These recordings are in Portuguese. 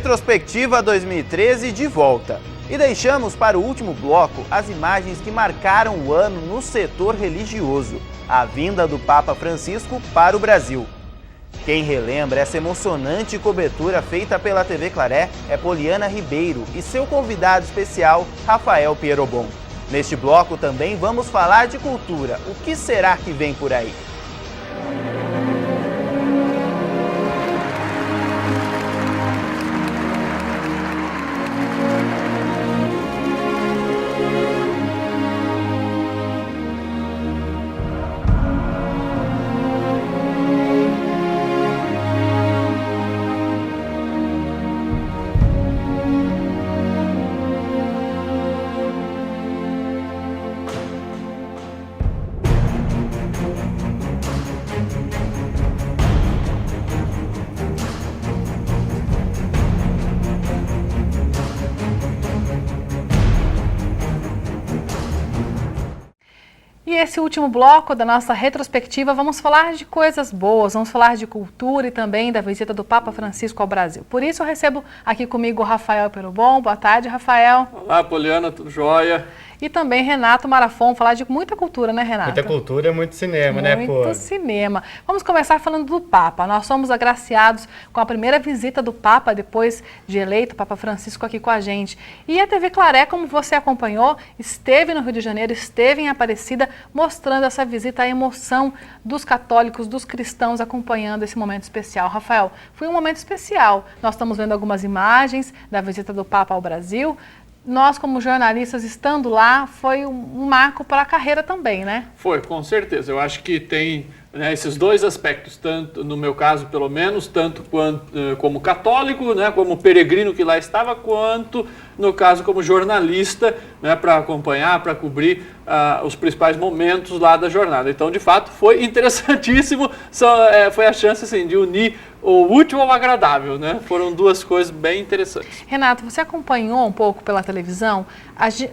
Retrospectiva 2013 de volta. E deixamos para o último bloco as imagens que marcaram o ano no setor religioso, a vinda do Papa Francisco para o Brasil. Quem relembra essa emocionante cobertura feita pela TV Claré é Poliana Ribeiro e seu convidado especial, Rafael Pierobon. Neste bloco também vamos falar de cultura. O que será que vem por aí? E esse último bloco da nossa retrospectiva, vamos falar de coisas boas, vamos falar de cultura e também da visita do Papa Francisco ao Brasil. Por isso eu recebo aqui comigo o Rafael Pierobon. Boa tarde, Rafael. Olá, Poliana, tudo jóia? E também Renato Marafon, falar de muita cultura, né, Renato? Muita cultura, muito cinema, né, pô? Muito cinema. Vamos começar falando do Papa. Nós somos agraciados com a primeira visita do Papa, depois de eleito, Papa Francisco aqui com a gente. E a TV Claré, como você acompanhou, esteve no Rio de Janeiro, esteve em Aparecida, mostrando essa visita, a emoção dos católicos, dos cristãos, acompanhando esse momento especial. Rafael, foi um momento especial. Nós estamos vendo algumas imagens da visita do Papa ao Brasil. Nós, como jornalistas, estando lá, foi um marco para a carreira também, né? Foi, com certeza. Eu acho que tem, né, esses dois aspectos, tanto no meu caso, pelo menos, tanto como católico, né, como peregrino que lá estava, quanto no caso como jornalista, né, para acompanhar, para cobrir os principais momentos lá da jornada. Então, de fato, foi interessantíssimo. Foi a chance assim, de unir o útil ao agradável, né? Foram duas coisas bem interessantes. Renato, você acompanhou um pouco pela televisão?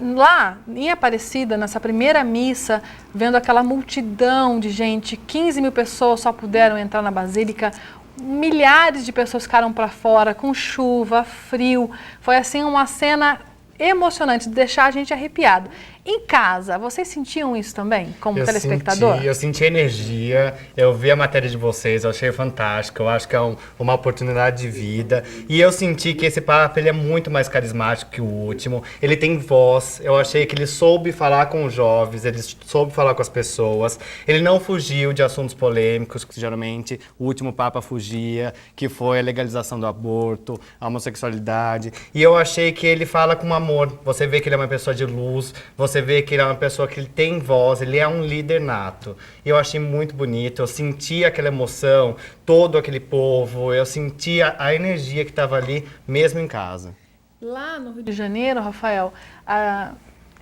Lá em Aparecida, nessa primeira missa, vendo aquela multidão de gente, 15 mil pessoas só puderam entrar na Basílica, milhares de pessoas ficaram para fora, com chuva, frio. Foi assim uma cena emocionante, de deixar a gente arrepiado. Em casa, vocês sentiam isso também, como telespectador? Eu senti energia, eu vi a matéria de vocês, eu achei fantástico, eu acho que é uma oportunidade de vida. E eu senti que esse Papa, ele é muito mais carismático que o último, ele tem voz, eu achei que ele soube falar com os jovens, ele soube falar com as pessoas, ele não fugiu de assuntos polêmicos, que geralmente o último Papa fugia, que foi a legalização do aborto, a homossexualidade. E eu achei que ele fala com amor, você vê que ele é uma pessoa de luz, você vê que ele é uma pessoa que ele tem voz, ele é um líder nato. Eu achei muito bonito, eu senti aquela emoção, todo aquele povo, eu senti a energia que estava ali, mesmo em casa. Lá no Rio de Janeiro, Rafael,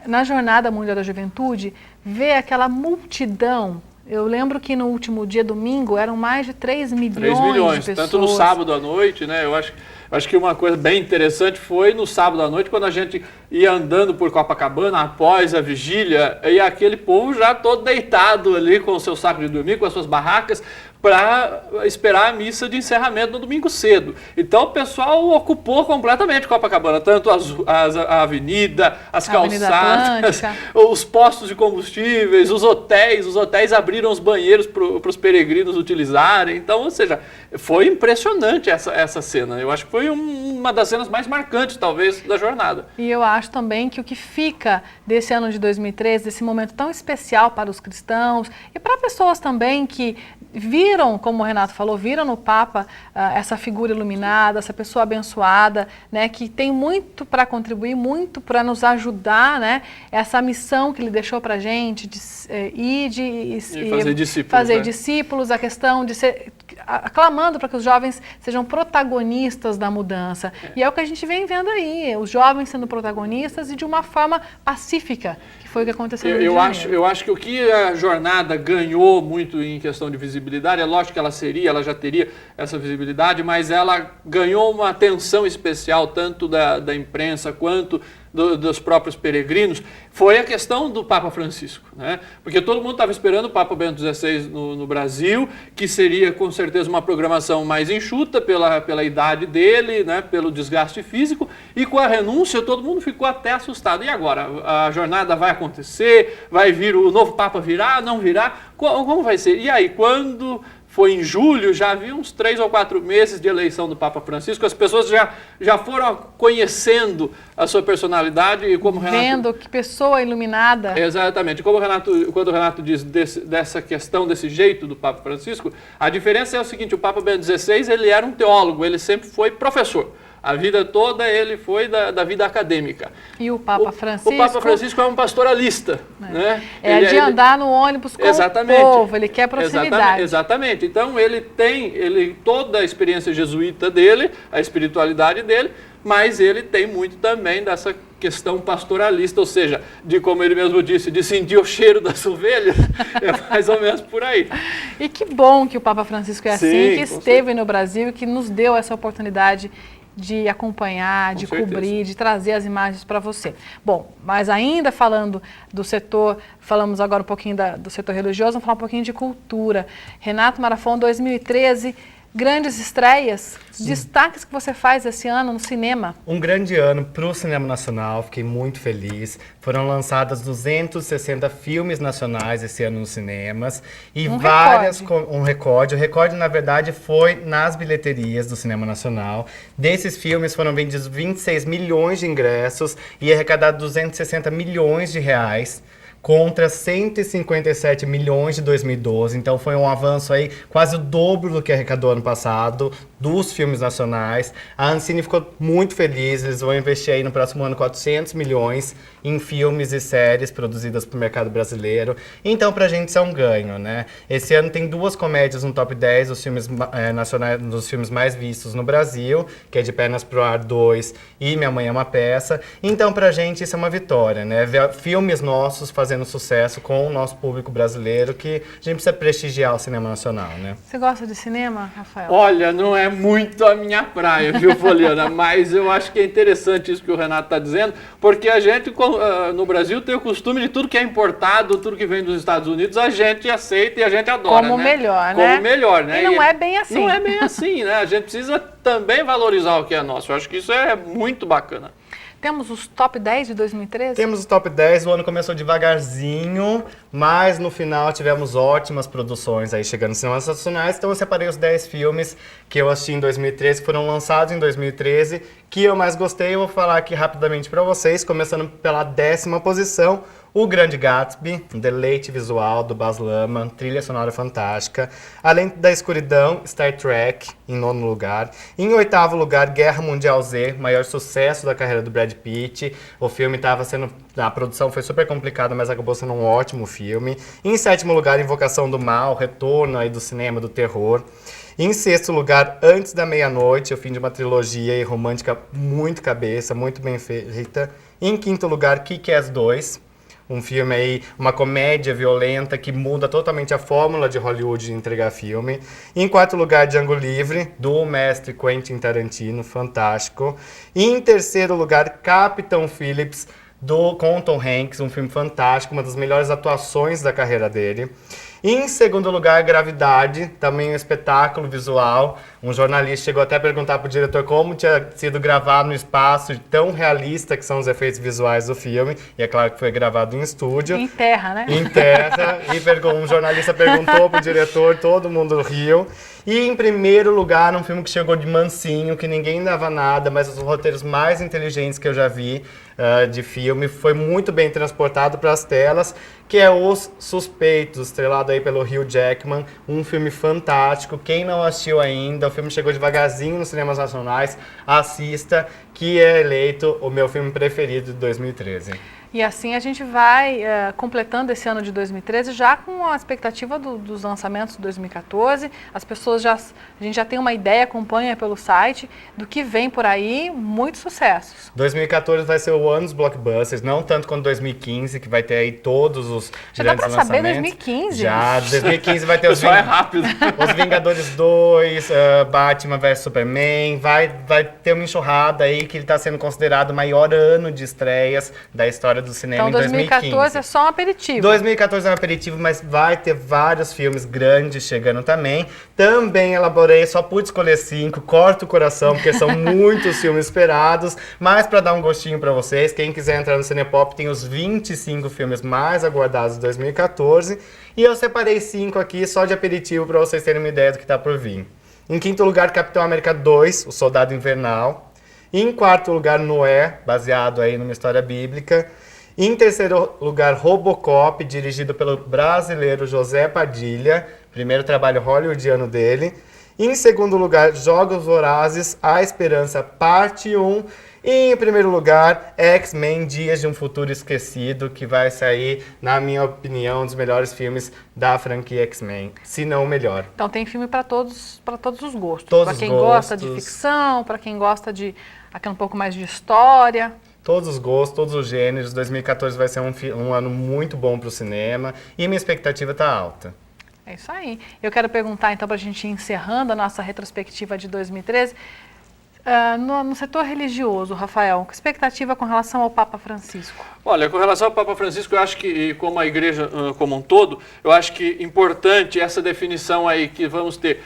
na Jornada Mundial da Juventude, ver aquela multidão. Eu lembro que no último dia, domingo, eram mais de 3 milhões, 3 milhões de pessoas. Tanto no sábado à noite, né? Eu acho que uma coisa bem interessante foi no sábado à noite, quando a gente ia andando por Copacabana após a vigília, e aquele povo já todo deitado ali com o seu saco de dormir, com as suas barracas, para esperar a missa de encerramento no domingo cedo. Então o pessoal ocupou completamente Copacabana, tanto a avenida, as calçadas, os postos de combustíveis, os hotéis abriram os banheiros para os peregrinos utilizarem. Então, ou seja, foi impressionante essa cena. Eu acho que foi uma das cenas mais marcantes, talvez, da jornada. E eu acho também que o que fica desse ano de 2013, desse momento tão especial para os cristãos e para pessoas também que viram, como o Renato falou, viram no Papa essa figura iluminada, essa pessoa abençoada, né, que tem muito para contribuir, muito para nos ajudar, né, essa missão que ele deixou para a gente de fazer discípulos, a questão de ser aclamando para que os jovens sejam protagonistas da mudança. E é o que a gente vem vendo aí, os jovens sendo protagonistas e de uma forma pacífica, que foi o que aconteceu no Rio de Janeiro. Eu acho que o que a jornada ganhou muito em questão de visibilidade, é lógico que ela já teria essa visibilidade, mas ela ganhou uma atenção especial, tanto da imprensa quanto dos próprios peregrinos, foi a questão do Papa Francisco, né? Porque todo mundo estava esperando o Papa Bento XVI no Brasil, que seria com certeza uma programação mais enxuta pela idade dele, né? Pelo desgaste físico, e com a renúncia todo mundo ficou até assustado. E agora? A jornada vai acontecer? Vai vir o novo Papa virá? Não virá? Como vai ser? E aí, quando foi em julho, já havia uns 3 ou 4 meses de eleição do Papa Francisco, as pessoas já foram conhecendo a sua personalidade e como Renato... Vendo que pessoa iluminada. Exatamente. Quando o Renato diz dessa questão, desse jeito do Papa Francisco, a diferença é o seguinte, o Papa Bento XVI, ele era um teólogo, ele sempre foi professor. A vida toda ele foi da vida acadêmica. E o Papa Francisco? O Papa Francisco é um pastoralista. Né? É de andar no ônibus com exatamente, o povo, ele quer proximidade. Exatamente. Então ele tem toda a experiência jesuíta dele, a espiritualidade dele, mas ele tem muito também dessa questão pastoralista, ou seja, de como ele mesmo disse, de sentir o cheiro das ovelhas, é mais ou menos por aí. E que bom que o Papa Francisco é assim, Sim, que esteve no Brasil e que nos deu essa oportunidade de acompanhar, de cobrir, de trazer as imagens para você. Bom, mas ainda falando do setor, falamos agora um pouquinho do setor religioso, vamos falar um pouquinho de cultura. Renato Marafon, 2013, grandes estreias, destaques que você faz esse ano no cinema. Um grande ano para o cinema nacional, fiquei muito feliz. Foram lançadas 260 filmes nacionais esse ano nos cinemas e um recorde. O recorde, na verdade, foi nas bilheterias do cinema nacional. Desses filmes foram vendidos 26 milhões de ingressos e arrecadados 260 milhões de reais. Contra 157 milhões de 2012, então foi um avanço aí quase o dobro do que arrecadou ano passado dos filmes nacionais. A Ancine ficou muito feliz, eles vão investir aí no próximo ano 400 milhões em filmes e séries produzidas para o mercado brasileiro. Então pra gente isso é um ganho, né? Esse ano tem 2 comédias no top 10 dos filmes nacionais, dos filmes mais vistos no Brasil, que é De Pernas pro Ar 2 e Minha Mãe é uma Peça. Então pra gente isso é uma vitória, né? Ver filmes nossos fazendo sucesso com o nosso público brasileiro, que a gente precisa prestigiar o cinema nacional, né? Você gosta de cinema, Rafael? Olha, não é muito a minha praia, viu, Poliana? Mas eu acho que é interessante isso que o Renato está dizendo, porque a gente no Brasil tem o costume de tudo que é importado, tudo que vem dos Estados Unidos, a gente aceita e a gente adora, como né? melhor, né? Como melhor, né? E não é bem assim. Não é bem assim, né? A gente precisa também valorizar o que é nosso. Eu acho que isso é muito bacana. Temos os top 10 de 2013? Temos os top 10, o ano começou devagarzinho, mas no final tivemos ótimas produções aí chegando nos cinemas nacionais. Então eu separei os 10 filmes que eu assisti em 2013, que foram lançados em 2013, que eu mais gostei. Eu vou falar aqui rapidamente para vocês, começando pela 10ª posição. O Grande Gatsby, um deleite visual do Baz Luhrmann, trilha sonora fantástica. Além da Escuridão, Star Trek, em 9º lugar. Em 8º lugar, Guerra Mundial Z, maior sucesso da carreira do Brad Pitt. O filme estava sendo... A produção foi super complicada, mas acabou sendo um ótimo filme. Em 7º lugar, Invocação do Mal, retorno aí do cinema do terror. Em 6º lugar, Antes da Meia-Noite, o fim de uma trilogia e romântica muito cabeça, muito bem feita. Em 5º lugar, Kick-Ass 2. Um filme aí, uma comédia violenta que muda totalmente a fórmula de Hollywood de entregar filme. Em 4º lugar, Django Livre, do mestre Quentin Tarantino, fantástico. E em 3º lugar, Capitão Phillips, com Tom Hanks, um filme fantástico, uma das melhores atuações da carreira dele. E em 2º lugar, Gravidade, também um espetáculo visual. Um jornalista chegou até a perguntar para o diretor como tinha sido gravado no espaço, tão realista que são os efeitos visuais do filme. E é claro que foi gravado em estúdio. Em terra, né? Em terra. E um jornalista perguntou para o diretor, todo mundo riu. E em 1º lugar, um filme que chegou de mansinho, que ninguém dava nada, mas os roteiros mais inteligentes que eu já vi de filme, foi muito bem transportado para as telas, que é Os Suspeitos, estrelado aí pelo Hugh Jackman, um filme fantástico. Quem não assistiu ainda, o filme chegou devagarzinho nos cinemas nacionais, assista, que é eleito o meu filme preferido de 2013. E assim a gente vai completando esse ano de 2013 já com a expectativa dos lançamentos de 2014. As pessoas a gente já tem uma ideia, acompanha pelo site, do que vem por aí, muitos sucessos. 2014 vai ser o ano dos blockbusters, não tanto quanto 2015, que vai ter aí todos os já grandes dá pra saber lançamentos. 2015? Já, 2015 vai ter os rápido. Os Vingadores 2, Batman vs Superman, vai ter uma enxurrada aí que ele está sendo considerado o maior ano de estreias da história do cinema Então, em 2015. 2014 é só um aperitivo. 2014 é um aperitivo, mas vai ter vários filmes grandes chegando também. Também elaborei, só pude escolher 5, corta o coração, porque são muitos filmes esperados. Mas para dar um gostinho para vocês, quem quiser entrar no Cinepop tem os 25 filmes mais aguardados de 2014. E eu separei 5 aqui só de aperitivo para vocês terem uma ideia do que está por vir. Em quinto lugar, Capitão América 2, O Soldado Invernal. Em quarto lugar, Noé, baseado aí numa história bíblica. Em terceiro lugar, Robocop, dirigido pelo brasileiro José Padilha, primeiro trabalho hollywoodiano dele. Em segundo lugar, Jogos Vorazes, A Esperança, parte 1. E em primeiro lugar, X-Men, Dias de um Futuro Esquecido, que vai sair, na minha opinião, um dos melhores filmes da franquia X-Men, se não o melhor. Então tem filme para todos os gostos. Todos Para quem os gosta gostos. de ficção, para quem gosta de um pouco mais de história. Todos os gostos, todos os gêneros. 2014 vai ser um ano muito bom para o cinema e minha expectativa está alta. É isso aí. Eu quero perguntar, então, para a gente ir encerrando a nossa retrospectiva de 2013, no setor religioso, Rafael, que expectativa com relação ao Papa Francisco? Olha, com relação ao Papa Francisco, eu acho que, como a igreja como um todo, eu acho que importante essa definição aí que vamos ter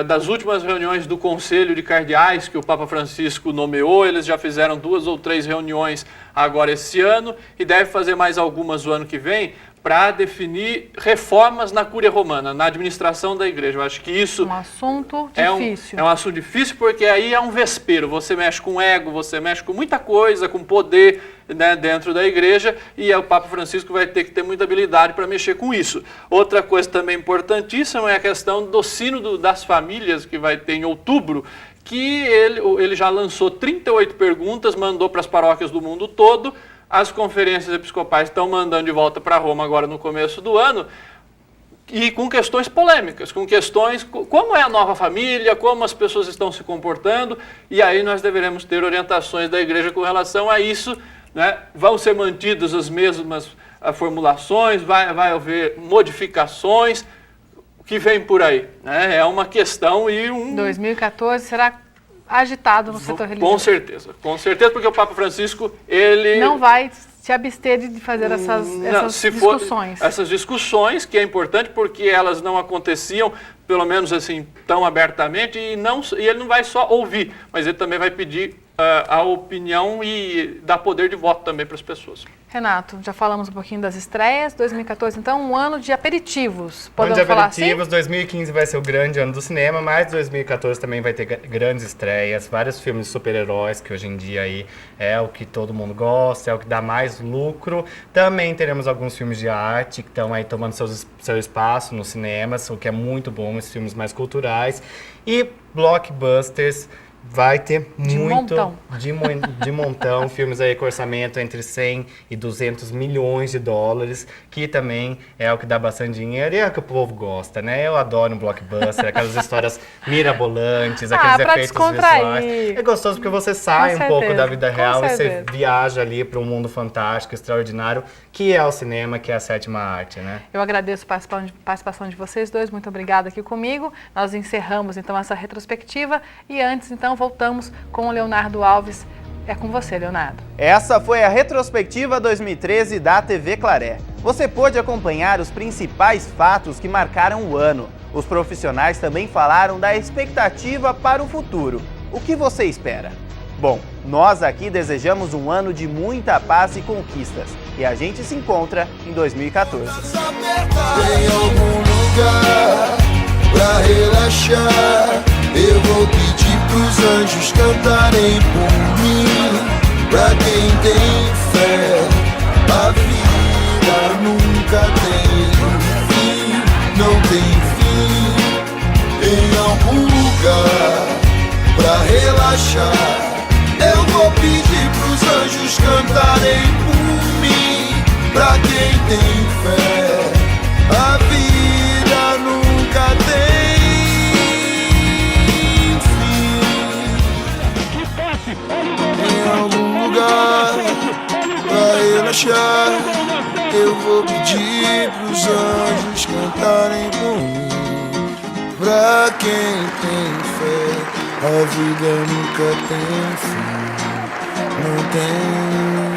das últimas reuniões do Conselho de Cardeais que o Papa Francisco nomeou. Eles já fizeram 2 ou 3 reuniões agora esse ano e deve fazer mais algumas o ano que vem para definir reformas na Cúria Romana, na administração da igreja. Eu acho que isso Um assunto difícil. É um assunto difícil porque aí é um vespeiro. Você mexe com ego, você mexe com muita coisa, com poder, né, dentro da igreja, e o Papa Francisco vai ter que ter muita habilidade para mexer com isso. Outra coisa também importantíssima é a questão do Sínodo das Famílias, que vai ter em outubro, que ele já lançou 38 perguntas, mandou para as paróquias do mundo todo. As conferências episcopais estão mandando de volta para Roma agora no começo do ano, e com questões polêmicas, com questões como é a nova família, como as pessoas estão se comportando, e aí nós deveremos ter orientações da igreja com relação a isso, né? Vão ser mantidas as mesmas formulações, vai haver modificações, o que vem por aí, né? É uma questão e 2014 será agitado no setor religioso. Com certeza, porque o Papa Francisco, ele não vai se abster de fazer essas discussões. Essas discussões, que é importante porque elas não aconteciam, pelo menos assim, tão abertamente, e ele não vai só ouvir, mas ele também vai pedir a opinião e dar poder de voto também para as pessoas. Renato, já falamos um pouquinho das estreias. 2014, então, um ano de aperitivos. Podemos falar assim? 2015 vai ser o grande ano do cinema, mas 2014 também vai ter grandes estreias, vários filmes de super-heróis, que hoje em dia aí é o que todo mundo gosta, é o que dá mais lucro. Também teremos alguns filmes de arte que estão aí tomando seu espaço nos cinemas, o que é muito bom, esses filmes mais culturais. E blockbusters. Vai ter de montão, filmes aí com orçamento entre 100 e 200 milhões de dólares, que também é o que dá bastante dinheiro e é o que o povo gosta, né? Eu adoro um blockbuster, aquelas histórias mirabolantes, aqueles efeitos visuais. É gostoso porque você sai um pouco da vida real e você viaja ali para um mundo fantástico, extraordinário, que é o cinema, que é a sétima arte, né? Eu agradeço a participação de vocês dois, muito obrigada aqui comigo. Nós encerramos então essa retrospectiva e antes então voltamos com o Leonardo Alves. É com você, Leonardo. Essa foi a retrospectiva 2013 da TV Claré. Você pôde acompanhar os principais fatos que marcaram o ano. Os profissionais também falaram da expectativa para o futuro. O que você espera? Bom, nós aqui desejamos um ano de muita paz e conquistas. E a gente se encontra em 2014. Tem algum lugar pra relaxar? Eu vou pedir pros anjos cantarem por mim. Pra quem tem fé, a vida nunca tem fim, não tem fim. Em algum lugar pra relaxar, eu vou pedir pros anjos cantarem por mim. Pra quem tem fé, a vida nunca tem pra relaxar, eu vou pedir pros anjos cantarem por mim. Pra quem tem fé, a vida nunca tem fim. não tem